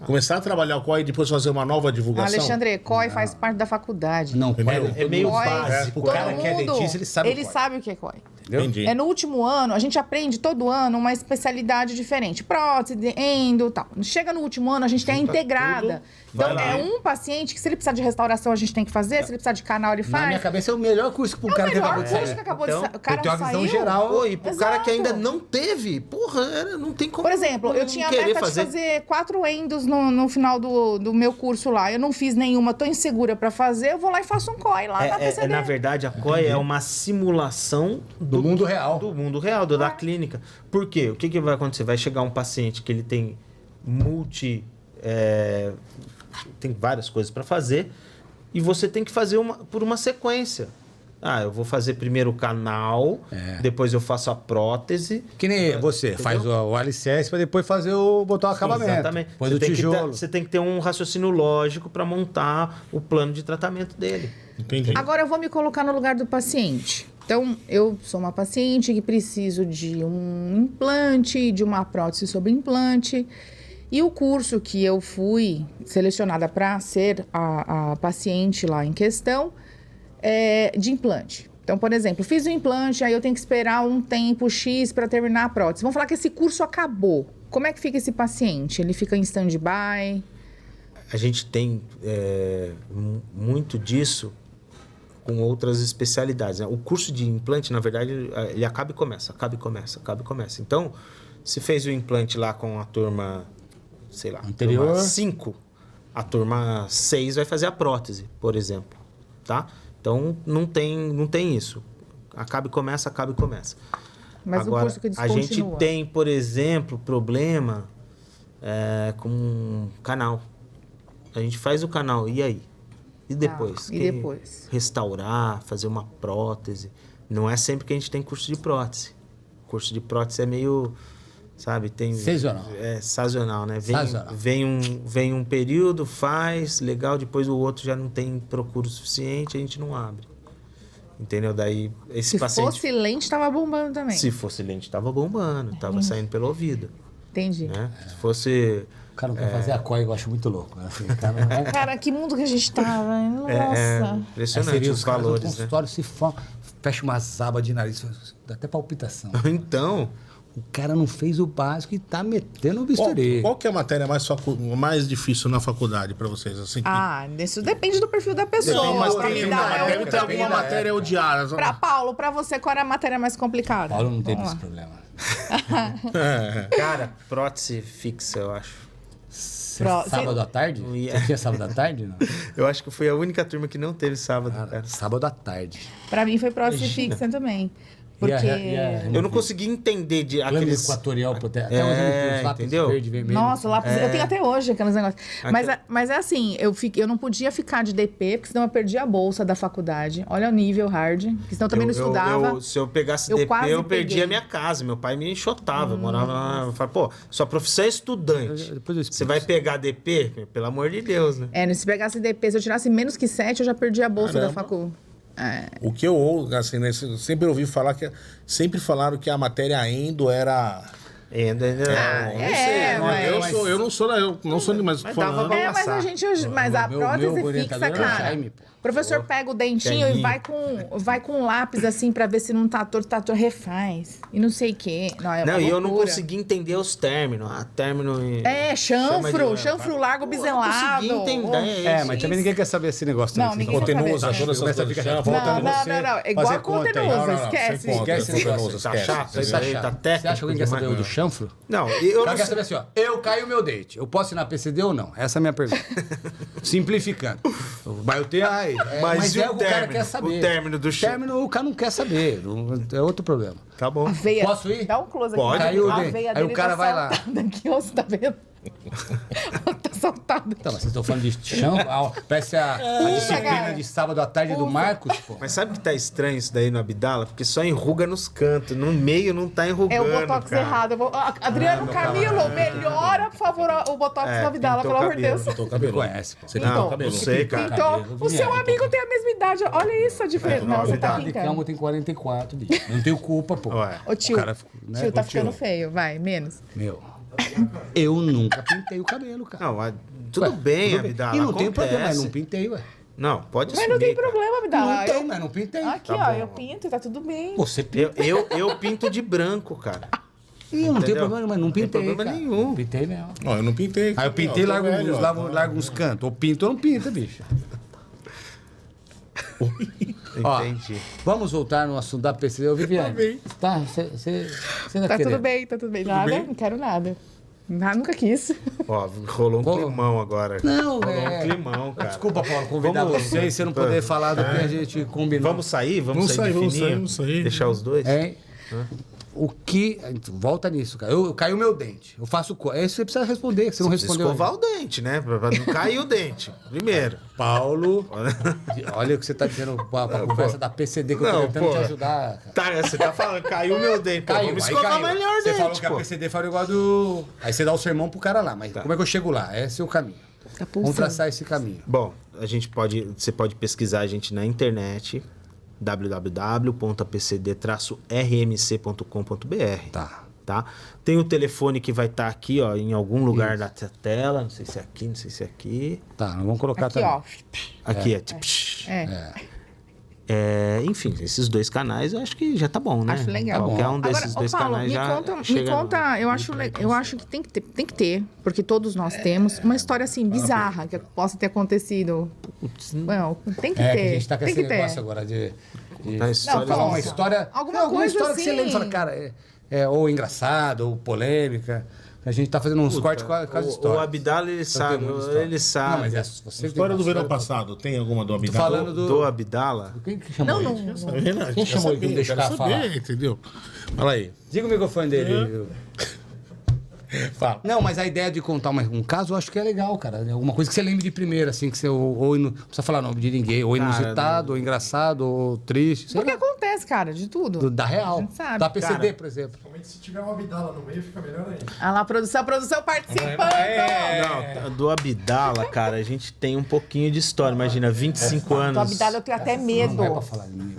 Começar a trabalhar o COI e depois fazer uma nova divulgação. Alexandre, COI faz parte da faculdade. Não, é meio básico. O cara que é dentista, ele sabe o que é COI. Entendeu? Entendi. É no último ano, a gente aprende todo ano uma especialidade diferente. Prótese, endo e tal. Chega no último ano, a gente tem a integrada. Então, é um paciente que, se ele precisar de restauração, a gente tem que fazer. Se ele precisar de canal, ele faz. Na minha cabeça, é o melhor curso que o cara que acabou de sair. É o melhor curso que acabou de sair. O cara tem uma visão saiu. geral. E pro cara que ainda não teve, porra, não tem como. Por exemplo, eu tinha a meta de fazer 4 endos no final do meu curso lá. Eu não fiz nenhuma, tô insegura pra fazer, eu vou lá e faço um COI lá na PCD. Na verdade, a COI é uma simulação do mundo real. Do mundo real, da clínica. Por quê? O que vai acontecer? Vai chegar um paciente que ele tem tem várias coisas para fazer e você tem que fazer por uma sequência. Eu vou fazer primeiro o canal, depois eu faço a prótese. Que nem você, entendeu? Faz o alicerce para depois botar o acabamento. Exatamente. Depois o tijolo. Você tem que ter um raciocínio lógico para montar o plano de tratamento dele. Entendi. Agora eu vou me colocar no lugar do paciente. Então, eu sou uma paciente que preciso de um implante, de uma prótese sobre implante. E o curso que eu fui selecionada para ser a paciente lá em questão é de implante. Então, por exemplo, fiz o implante, aí eu tenho que esperar um tempo X para terminar a prótese. Vamos falar que esse curso acabou. Como é que fica esse paciente? Ele fica em stand-by? A gente tem muito disso com outras especialidades, né? O curso de implante, na verdade, ele acaba e começa. Então, se fez o implante lá com a turma sei lá, Anterior. turma 5, a turma 6 vai fazer a prótese, por exemplo, tá? Então, não tem isso. Acaba e começa. Mas Agora, o curso que a gente descontinua. tem, por exemplo, problema com canal. A gente faz o canal, e aí? E depois? e depois? Restaurar, fazer uma prótese. Não é sempre que a gente tem curso de prótese. O curso de prótese é meio, sabe, tem... Sazonal. É sazonal, né? Sazonal. Vem um período, faz, legal, depois o outro já não tem procura o suficiente, a gente não abre. Entendeu? Daí, esse Se paciente... fosse lente, tava bombando também. Se fosse lente, tava bombando, tava saindo pelo ouvido, Entendi. né? Se fosse... O cara não quer fazer a COI, eu acho muito louco. Né? Assim, o cara não é... Cara, que mundo que a gente tá, velho. Nossa. Aí Impressionante seria os caras no valores, né? consultório se fecha uma aba de nariz, dá até palpitação. Então, O cara não fez o básico e tá metendo o bisturi. Qual que é a matéria mais difícil na faculdade pra vocês? Assim, Isso depende do perfil da pessoa. não, mas Pra tem, mim, não, dá, mas é deve o- ter alguma matéria odiada. Pra Paulo, pra você, qual era a matéria mais complicada? Paulo não teve Vamos esse lá. problema. cara, prótese fixa, eu acho. Sábado à tarde? Não ia. Você tinha sábado à tarde? Não? Eu acho que foi a única turma que não teve sábado, cara. Sábado à tarde. Pra mim foi prótese fixa também. Porque... E Eu não consegui entender de Plano aqueles... equatorial, até onde ele pôs lápis entendeu? verde, vermelho. Nossa, lápis, eu tenho até hoje aqueles negócios. Mas é assim, eu não podia ficar de DP, porque senão eu perdia a bolsa da faculdade. Olha o nível hard, porque senão eu também não estudava. Se eu pegasse Eu DP, quase eu perdia peguei. a minha casa. Meu pai me enxotava. Eu morava lá. Eu falava, pô, sua profissão é estudante. Depois eu explico. Você vai pegar DP? Pelo amor de Deus, né? Se pegasse DP, se eu tirasse menos que 7, eu já perdi a bolsa da facu. O que eu ouço, assim, né, sempre ouvi falar sempre falaram que a matéria endo era... Ainda. Eu não sou, mas Mas falando. dava Mas a gente, mas a meu prótese fixa, orientador era o cara. Jaime, pô. O professor pega o dentinho e vai com lápis assim pra ver se não tá torto, refaz. E não sei o quê. Não, é uma Não, e eu não loucura. consegui entender os términos. Término... Chanfro largo biselado. Eu não consegui entender. Mas também ninguém quer saber esse negócio. Não, também. ninguém quer Hipotenusa, saber. todas essas Começa a coisas. ficar Volta Não, no não, você não, não. É igual fazer a conta aí. hipotenusa, Não, esquece. sem conta. Esquece esse negócio. Hipotenusa, Tá esquece. chato, Isso isso tá aí, chato. tá Você técnico acha que alguém quer saber o do demais. chanfro? Não, O eu cara não quer sei. saber assim, ó. Eu caio o meu dente. Eu posso ir na PCD ou não? Essa é a minha pergunta. Simplificando. Mas eu tenho. Mas e é o o cara término? quer saber. O término do chanfro? Término, o cara não quer saber. É outro problema. Tá bom. A veia. Posso ir? Dá um close Pode. aqui. Caiu o A dente. veia Aí dele o cara tá vai lá. saltada aqui, ó, você tá vendo? Tá saltada. Então, mas vocês estão falando de chão? Parece a disciplina cara. de sábado à tarde do Marcos, pô. Mas sabe que tá estranho isso daí no Abdala? Porque só enruga nos cantos. No meio não tá enrugando, É o botox cara. errado. Adriano Camilo, melhora, por favor, o botox da Vidala, pintou pelo o amor de cabelo, Deus. Pintou o Você cabelo. conhece, pô. Você Então, pintou o cabelo. não sei, cara. Então, o seu Viado, amigo tem a mesma idade. Olha isso a diferença. Não, você tá De brincando. cama tem 44, bicho. Não tenho culpa, pô. Ué. Ô tio, O cara, né? tio, tá Ô, ficando feio. Vai, menos. Meu, eu nunca pintei o cabelo, cara. Não, tudo bem, Abdala. E não tem acontece. problema, mas não pintei, ué. Não, pode Mas não assumir, tem cara. problema, Vidala. Não tem, mas não pintei. Aqui, Tá ó, bom. eu pinto, tá tudo bem. Você pinta. Eu pinto de branco, cara. E eu não tenho Entendeu? problema, mas não tem pintei, problema cara. nenhum. Não pintei mesmo. Não, eu não pintei. Aí eu pintei, Ó, tô largo velho, ó. largo uns cantos. Ou pinto ou não pinta, bicho. Ó, Entendi. vamos voltar no assunto da PCD. Ô, Viviane, tá? Você não Tá quer tudo bem, tá tudo bem. Nada, não quero nada. Nunca quis. Ó, rolou um Pô. climão agora. Não, Rolou um climão, cara. Desculpa, Paulo, convidar você e você não poder falar do que a gente combinou. Vamos sair? Vamos sair de vamos fininho? sair, vamos sair. Deixar os dois? É. O que. Volta nisso, cara. Eu caiu meu dente. Eu faço. Isso você precisa responder, que você não Precisa respondeu. escovar o dente, né? Pra não cair o dente. Primeiro. Paulo. Olha o que você tá dizendo com a conversa da PCD que eu tô Não, tentando pô. te ajudar. Cara. Tá, você tá falando, caiu meu dente. Pô, Caiu, vamos aí escovar caiu. melhor o Você dente, falou que a pô. PCD foi o negócio do. Aí você dá o sermão pro cara lá, mas como é que eu chego lá? Esse é o caminho. Tá Vamos pulsando. traçar esse caminho. Bom, você pode pesquisar a gente na internet, www.pcd-rmc.com.br. Tá. Tem o telefone que vai estar aqui, ó, em algum lugar da tela. Não sei se é aqui, não sei se é aqui. Tá, nós vamos colocar Aqui, também. ó. Aqui é. É. Enfim, esses dois canais eu acho que já tá bom, né? Acho legal. Qualquer um desses Agora, dois ô, Paulo, canais me já conta, chega eu acho que tem que ter, porque todos nós temos uma história assim bizarra que possa ter acontecido. Não, tem que É, ter. que a gente tá com tem esse que ter. negócio agora de Tá, história- falar uma Nossa. história. Alguma coisa história que você assim. lembra e fala, cara, ou engraçada, ou polêmica. A gente tá fazendo uns cortes com as histórias. O Abdala, ele sabe. Ele sabe. Não, mas é, você História do verão passado, tem alguma do Tô Abdala? falando Do Abdala. Quem que chamou Não, ele? não. Quem chamou ele? Não deixa o cara falar. Entendeu? Fala aí. Diga o microfone dele. Fala. Não, mas a ideia de contar um caso eu acho que é legal, cara. Alguma coisa que você lembre de primeira, assim, que você não precisa falar nome de ninguém, ou inusitado, ou engraçado, ou triste. Sei Porque lá. acontece, cara, de tudo. Da real. A gente sabe. Da PCD, Cara, por exemplo. Principalmente se tiver uma Abdala no meio, fica melhor ainda. Ah lá, produção participando! Não, do Abdala, cara, a gente tem um pouquinho de história. Imagina, 25 anos. Do Abdala eu tenho até medo. Não é pra falar de mim.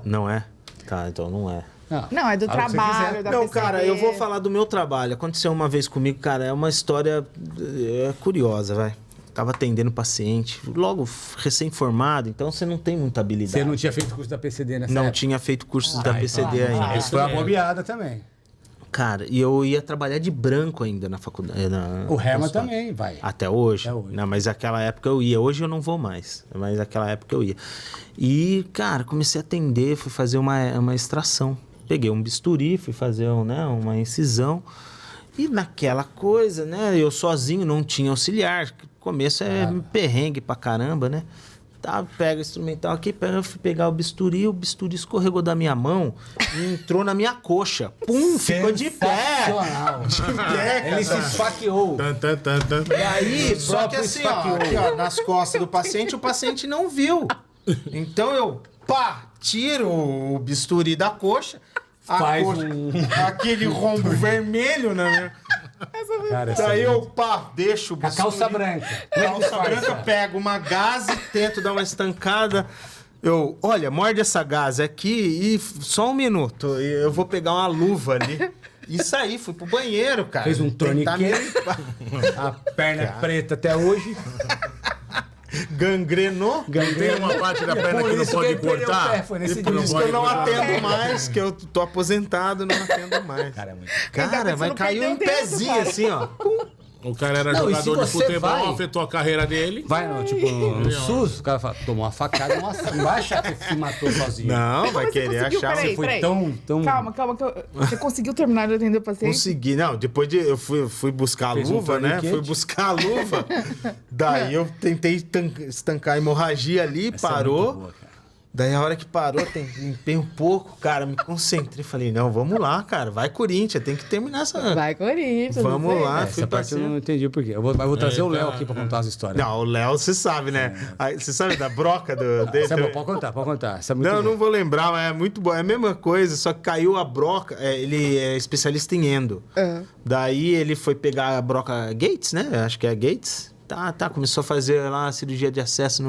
Não é? Tá, então não é. Não, é do Fala o que você trabalho, quiser. da Não, PCD. cara, eu vou falar do meu trabalho. Aconteceu uma vez comigo, cara, é uma história curiosa, vai. Tava atendendo paciente, logo recém-formado, então você não tem muita habilidade. Você não tinha feito curso da PCD nessa Não época? tinha feito cursos da PCD ainda. Isso foi uma bobeada também. Cara, e eu ia trabalhar de branco ainda na faculdade. O Herman também vai. Até hoje? Até hoje. Não, mas aquela época eu ia. Hoje eu não vou mais. Mas naquela época eu ia. E, cara, comecei a atender, fui fazer uma extração. Peguei um bisturi, fui fazer uma incisão. E naquela coisa, né? Eu sozinho, não tinha auxiliar. Começo é perrengue pra caramba, né? Tá, pega o instrumental aqui, eu fui pegar o bisturi escorregou da minha mão e entrou na minha coxa. Pum, ficou de pé. De pé, Ele se esfaqueou. E aí, só que próprio assim, ó, esfaqueou. aqui, ó, nas costas do paciente, o paciente não viu. Então eu, tiro o bisturi da coxa, Faz aquele rombo vermelho, né? Cara, Daí eu, deixo o Com a calça branca. calça branca, pego uma gaze, tento dar uma estancada. Eu, olha, morde essa gaze aqui e só um minuto. Eu vou pegar uma luva ali. Isso aí, fui pro banheiro, cara. Fez um Tentar me torniquete. limpar. A perna preta até hoje. Gangrenou. Tem uma parte da perna Por que não isso que pode ele perdeu o cortar. pé, foi nesse Por dia. isso Que eu não cortar. atendo mais, que eu tô aposentado, não atendo mais. Cara, é muito... Ainda bem Cara, que vai você não cair perdeu um tempo, pezinho cara. assim, ó. O cara era Não, e jogador se de você futebol, vai- afetou a carreira dele. Vai, não, tipo, no SUS, o cara fala, tomou uma facada, não vai achar que se matou sozinho. Não, vai Mas você querer conseguiu? achar. Peraí, Foi peraí. tão... Calma, você conseguiu terminar de atender o paciente? Consegui, não, depois de eu fui buscar a Fez um luva, né? torniquete. Fui buscar a luva. Daí eu tentei estancar a hemorragia ali, Essa é parou. muito boa, cara. Daí a hora que parou, limpei um pouco, cara, me concentrei. Falei, não, vamos lá, cara, vai Corinthians, tem que terminar essa. Vai, Corinthians. Vamos não sei. lá. Essa parte eu não entendi por quê. Eu vou trazer o Léo aqui pra contar as histórias. Não, o Léo, você sabe, né? Aí, você sabe da broca dele? Essa é boa, pode contar. Essa é muito Não, boa. não vou lembrar, mas é muito bom. É a mesma coisa, só que caiu a broca. Ele é especialista em endo. Daí ele foi pegar a broca Gates, né? Acho que é Gates. Tá. Começou a fazer lá a cirurgia de acesso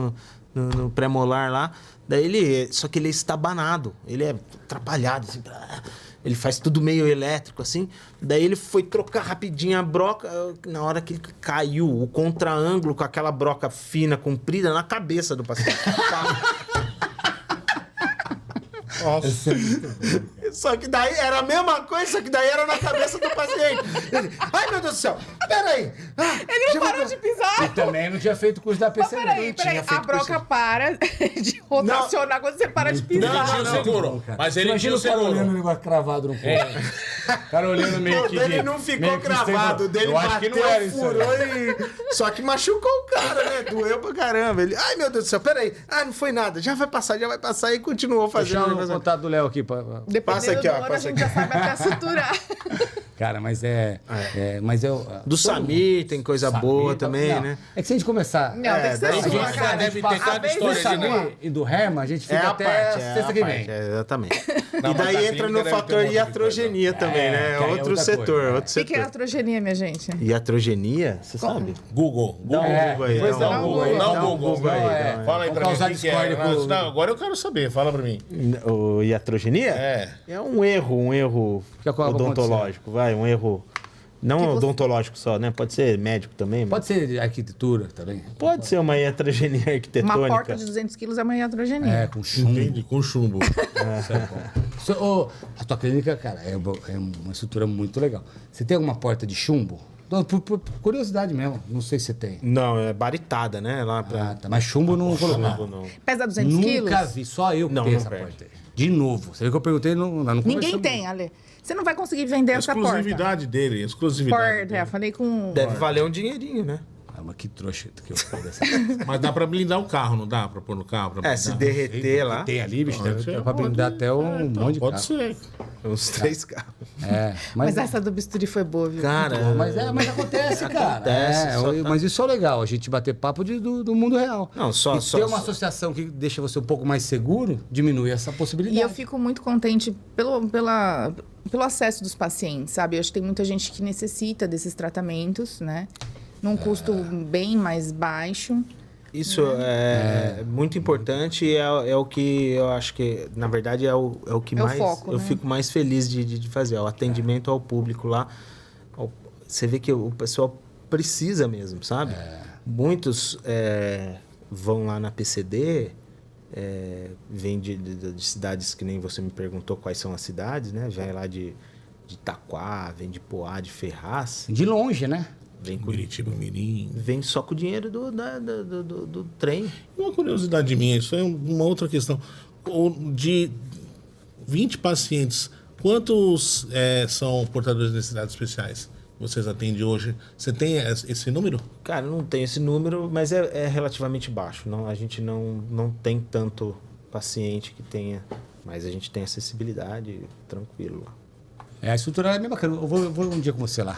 no pré-molar lá. Daí só que ele é estabanado. Ele é atrapalhado, assim. Ele faz tudo meio elétrico, assim. Daí ele foi trocar rapidinho a broca. Na hora que ele caiu, o contra-ângulo com aquela broca fina, comprida, na cabeça do paciente. Nossa. Só que daí era a mesma coisa, só que daí era na cabeça do paciente. Ele, ai, meu Deus do céu, peraí. Ele não parou de pisar. E também não tinha feito curso da Mas PCD. peraí. tinha A feito broca curso. para de rotacionar quando você para de pisar. Não, tinha o seguro. Mas ele tinha o Imagina o cara olhando o seguro. negócio cravado no corpo. O cara olhando meio que... Ele não ficou meio que cravado, sem- dele Eu acho que bateu, não era isso. furou e... Só que machucou o cara, né? Doeu pra caramba. Ele, ai, meu Deus do céu, peraí. Não foi nada, já vai passar. E continuou Deixa fazendo. o contato do Léo aqui. Dependendo Passa aqui, ó, do ano, passa a gente já sabe até suturar. Cara, mas mas eu... Do Samir tem coisa boa também, não, né? É que se a gente começar... Não, tem que ser daí sua, a gente cara. deve ter A cada vez história é Do de sua. Samir e do Herman, a gente É fica a até parte, sexta que vem. exatamente. Não, E mas daí a entra clínica no deve ter um fator monte de iatrogenia coisa. também, né? que aí é Outro outra setor, coisa, outro O que é setor. atrogenia, minha gente? Iatrogenia, você sabe? Google. Dá um Google aí. depois dá dá um um Google aí. Google. Dá dá um Google aí. Não, dá é. um- Fala aí Vamos pra mim causar o que é. discórdia com- Não, agora eu quero saber. Fala pra mim. O iatrogenia? É um erro Que acaba odontológico, vai, um erro não Que você- odontológico só, né? Pode ser médico também. mas Pode ser de arquitetura também. pode ser uma iatrogenia Uma arquitetônica. porta de 200 quilos é uma iatrogenia. É, com chumbo. Entendi, com chumbo. A tua clínica, cara, é uma estrutura muito legal. Você tem alguma porta de chumbo? Não, por curiosidade mesmo. Não sei se você tem. Não, é baritada, né? Lá pra... Ah, tá. Mas chumbo não colocou. Não. Pesa 200 quilos? Nunca vi, só eu que Não, tenho não essa perde. porta aí. De novo. Você viu que eu perguntei lá no começo Ninguém também. tem, Ale. você não vai conseguir vender essa porta. Exclusividade dele, exclusividade. Porta, falei com... Deve valer um dinheirinho, né? Ah, mas que trouxa que eu fui dessa. Mas dá pra blindar o carro, não dá pra pôr no carro? Pra blindar? Se derreter lá, Tem ali, bicho, Pode dá ser, pra blindar até um monte de Pode carro. ser. uns 3 carros. Mas essa do bisturi foi boa, viu? Cara, Mas acontece, cara. Acontece, só tá- Mas isso é o legal, a gente bater papo do mundo real. Não, só- E só- ter uma só- associação que deixa você um pouco mais seguro, diminui essa E possibilidade. eu fico muito contente pelo acesso dos pacientes, sabe? Eu acho que tem muita gente que necessita desses tratamentos, né? Num custo bem mais baixo. Isso é muito importante e é o que eu acho que, na verdade, é o que É o mais foco, eu né? fico mais feliz de fazer. O atendimento ao público lá. Você vê que o pessoal precisa mesmo, sabe? Muitos vão lá na PCD, vêm de cidades que nem você me perguntou quais são as cidades, né? Vem lá de Itaquá, vem de Poá, de Ferraz. De longe, né? Vem, Curitiba, Mirim. vem só com o dinheiro do trem. Uma curiosidade minha, isso é uma outra questão. De 20 pacientes, quantos são portadores de necessidades especiais? Vocês atendem hoje? Você tem esse número? Cara, eu não tenho esse número, mas é relativamente baixo. Não, a gente não tem tanto paciente que tenha, mas a gente tem acessibilidade tranquilo lá. A estrutura é bem bacana. Eu vou um dia com você lá,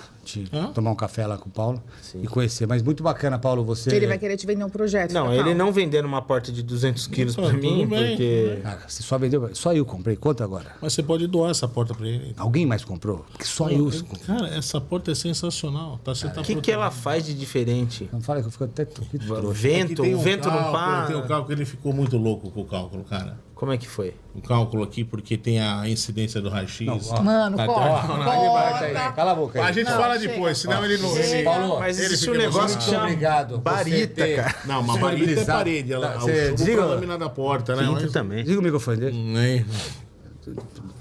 tomar um café lá com o Paulo e conhecer. Mas muito bacana, Paulo, você... Ele vai querer te vender um projeto. Não, tá, ele Paulo? não vendendo uma porta de 200 quilos pra tudo mim, bem, porque... Cara, você só vendeu... Só eu comprei. Quanto agora? Mas você pode doar essa porta para ele. Alguém mais comprou? Porque só eu comprei. Cara, essa porta é sensacional. Tá, você tá O que ela faz de diferente? Não fala que eu fico até trouxa. Vento, o vento não para. Tem um cálculo que ele ficou muito louco com o cálculo, cara. Como é que foi? O cálculo aqui, porque tem a incidência do raio-x. Mano, Tá, corta, tá, corta. Cala a boca aí. A gente Não, fala chega. depois, senão ele não... Paulo, Mas ele existe um fica negócio que muito chama obrigado. Você barita, ter- cara. Não, uma varita é disponibilizado. parede. Ela, Tá, o você chubo desliga- é a lâmina da porta, né? Pinto Mas- também. Diga o microfone dele. Nem-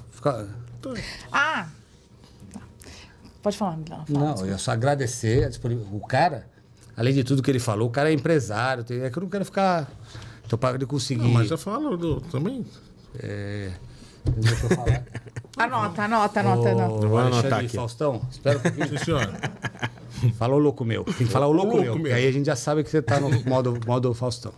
Fica... Ah! Tá. Pode falar, Milão. Não, eu só agradecer a disponibilidade. O cara, além de tudo que ele falou, o cara é empresário. É que eu não quero ficar... Tô para ele conseguir... Não, mas eu falo também. Deixa eu falar. Anota. Vou anotar Alexandre aqui. Faustão, espera um pouquinho. Sim, senhor. Fala o louco meu. Tem que falar o louco, louco meu. meu. Que aí a gente já sabe que você tá no modo Faustão.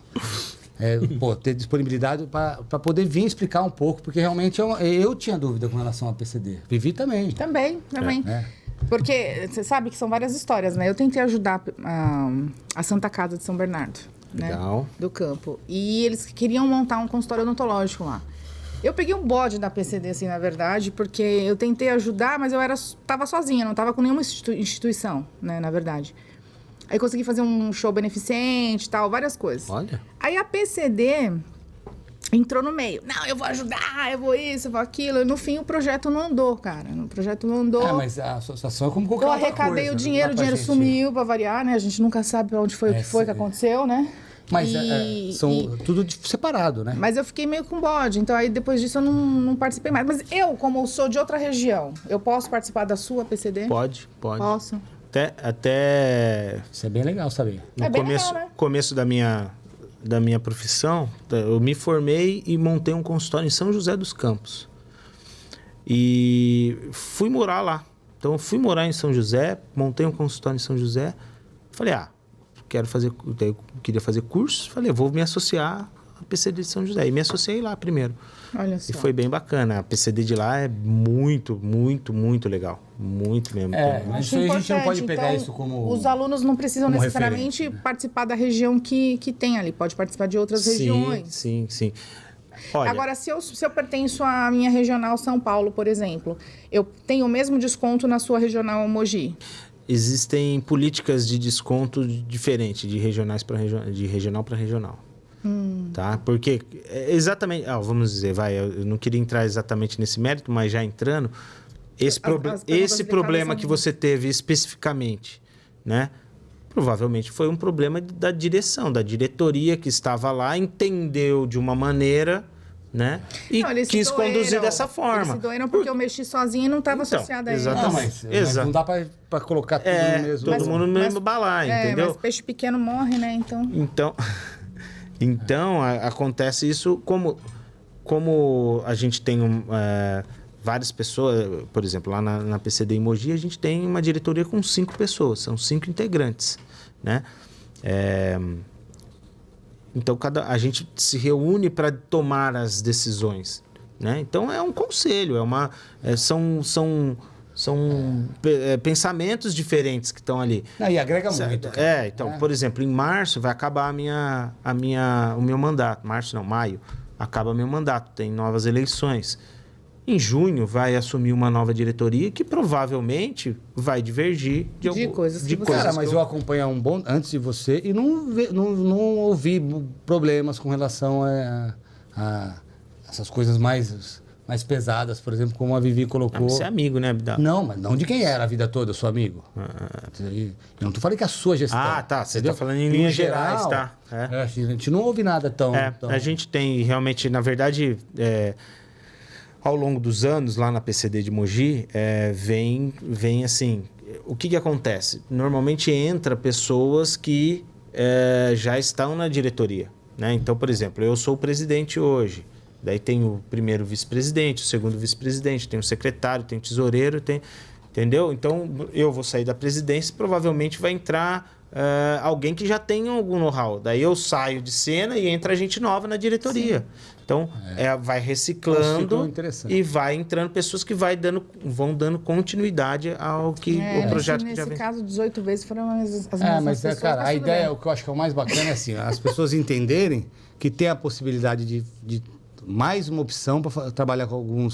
Ter disponibilidade para poder vir explicar um pouco, porque realmente eu tinha dúvida com relação ao PCD. Vivi também. Também. É. Porque você sabe que são várias histórias, né? Eu tentei ajudar a Santa Casa de São Bernardo, né? Legal. Do campo. E eles queriam montar um consultório odontológico lá. Eu peguei um bode da PCD, assim, na verdade, porque eu tentei ajudar, mas eu tava sozinha, não tava com nenhuma instituição, né, na verdade. Aí consegui fazer um show beneficente e tal, várias coisas. Olha. Aí a PCD entrou no meio. Não, eu vou ajudar, eu vou isso, eu vou aquilo. E no fim o projeto não andou, cara. O projeto não andou. Mas a associação é como qualquer Eu outra arrecadei coisa, o dinheiro não dá pra gente- sumiu pra variar, né? A gente nunca sabe pra onde foi, o que foi que aconteceu, né? Mas E- tudo separado, né? Mas eu fiquei meio com bode, então aí depois disso eu não participei mais. Mas eu, como sou de outra região, eu posso participar da sua PCD? Pode. Posso. Até Isso é bem legal saber. no É bem começo, legal, né? começo da minha profissão, eu me formei e montei um consultório em São José dos Campos. E fui morar lá. Então, eu fui morar em São José, montei um consultório em São José. Falei, eu queria fazer curso. Falei, eu vou me associar à PCD de São José. E me associei lá primeiro. Olha só. E foi bem bacana. A PCD de lá é muito, muito, muito legal. Muito mesmo. Mas Acho isso aí a gente não importante. pode pegar Então, isso como... Os alunos não precisam como necessariamente referência. participar da região que tem ali. Pode participar de outras regiões. Sim. Olha, Agora, se eu pertenço à minha regional São Paulo, por exemplo, eu tenho o mesmo desconto na sua regional Mogi? existem políticas de desconto diferentes de regionais para de regional para regional. Tá? Porque exatamente, vamos dizer, eu não queria entrar exatamente nesse mérito, mas já entrando, esse problema que você teve especificamente, né? Provavelmente foi um problema da direção, da diretoria que estava lá, entendeu de uma maneira, né? E Não, eles se quis conduzir doeram. dessa forma. Eles se doeram porque eu mexi sozinha e não estava Então, associada a ele. exatamente. Não, mas não dá pra colocar tudo no mesmo... todo mundo no mesmo balaio, entendeu? Mas peixe pequeno morre, né? Então, acontece isso como a gente tem várias pessoas, por exemplo, lá na PCD em Mogi, a gente tem uma diretoria com 5 pessoas, são 5 integrantes, né? Então, a gente se reúne para tomar as decisões, né? Então, é um conselho, são pensamentos diferentes que estão ali. E agrega muito. Cara. Então, por exemplo, em março vai acabar o meu mandato. Março não, maio. Acaba meu mandato, tem novas eleições. Em junho vai assumir uma nova diretoria que provavelmente vai divergir de coisas que Cara, mas eu acompanho antes de você e não ouvi problemas com relação a essas coisas mais pesadas, por exemplo, como a Vivi colocou. Você é amigo, né, Abdal? Não, mas não de quem era a vida toda, eu sou amigo. Eu não tô falando que a sua gestão. Tá. Você tá falando em linhas gerais, tá? A gente não ouve nada tão... A gente tem realmente, na verdade, ao longo dos anos, lá na PCD de Mogi, vem assim... O que acontece? Normalmente entra pessoas que já estão na diretoria, né? Então, por exemplo, eu sou o presidente hoje. Daí tem o primeiro vice-presidente, o segundo vice-presidente, tem o secretário, tem o tesoureiro, entendeu? Então, eu vou sair da presidência e provavelmente vai entrar alguém que já tem algum know-how. Daí eu saio de cena e entra gente nova na diretoria. Sim. Então, vai reciclando e vai entrando pessoas que vão dando continuidade ao que o projeto que já vem. Nesse caso, 18 vezes foram as mesmas mas pessoas. Cara, a ideia, o que eu acho que é o mais bacana é assim, as pessoas entenderem que tem a possibilidade de mais uma opção para trabalhar com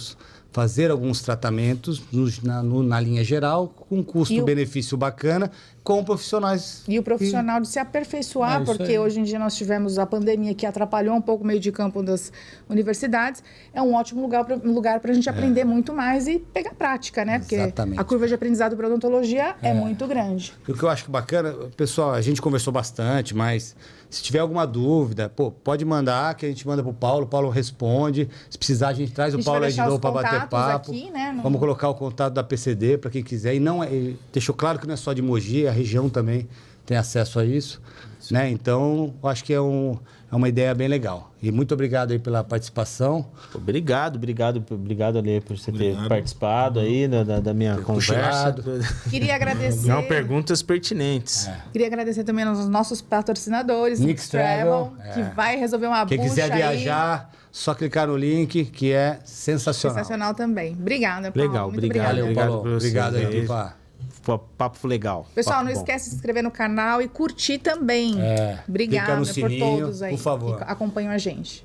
fazer alguns tratamentos na linha geral, com custo-benefício bacana, com profissionais. E o profissional de se aperfeiçoar, porque hoje em dia nós tivemos a pandemia que atrapalhou um pouco o meio de campo das universidades. É um ótimo lugar para a gente aprender muito mais e pegar prática, né? Porque a curva de aprendizado para odontologia é muito grande. E o que eu acho bacana, pessoal, a gente conversou bastante, mas se tiver alguma dúvida, pode mandar, que a gente manda pro Paulo, o Paulo responde. Se precisar, a gente traz o Paulo aí de novo para bater papo. Aqui, né? Vamos colocar o contato da PCD para quem quiser. E deixou claro que não é só de Mogi, a região também tem acesso a isso. Né? Então, eu acho que é uma ideia bem legal. E muito obrigado aí pela participação. Obrigado, Ale, por você ter participado aí da minha conversa. Queria agradecer... Não, perguntas pertinentes. Queria agradecer também aos nossos patrocinadores, Nix Travel, que vai resolver uma bucha. Quem quiser viajar, só clicar no link, que é sensacional. Sensacional também. Obrigada, Paulo. Legal, muito obrigado. Obrigado aí, Pipa. Papo legal. Pessoal, não esquece de se inscrever no canal e curtir também. Obrigada por todos aí por favor. que acompanham a gente.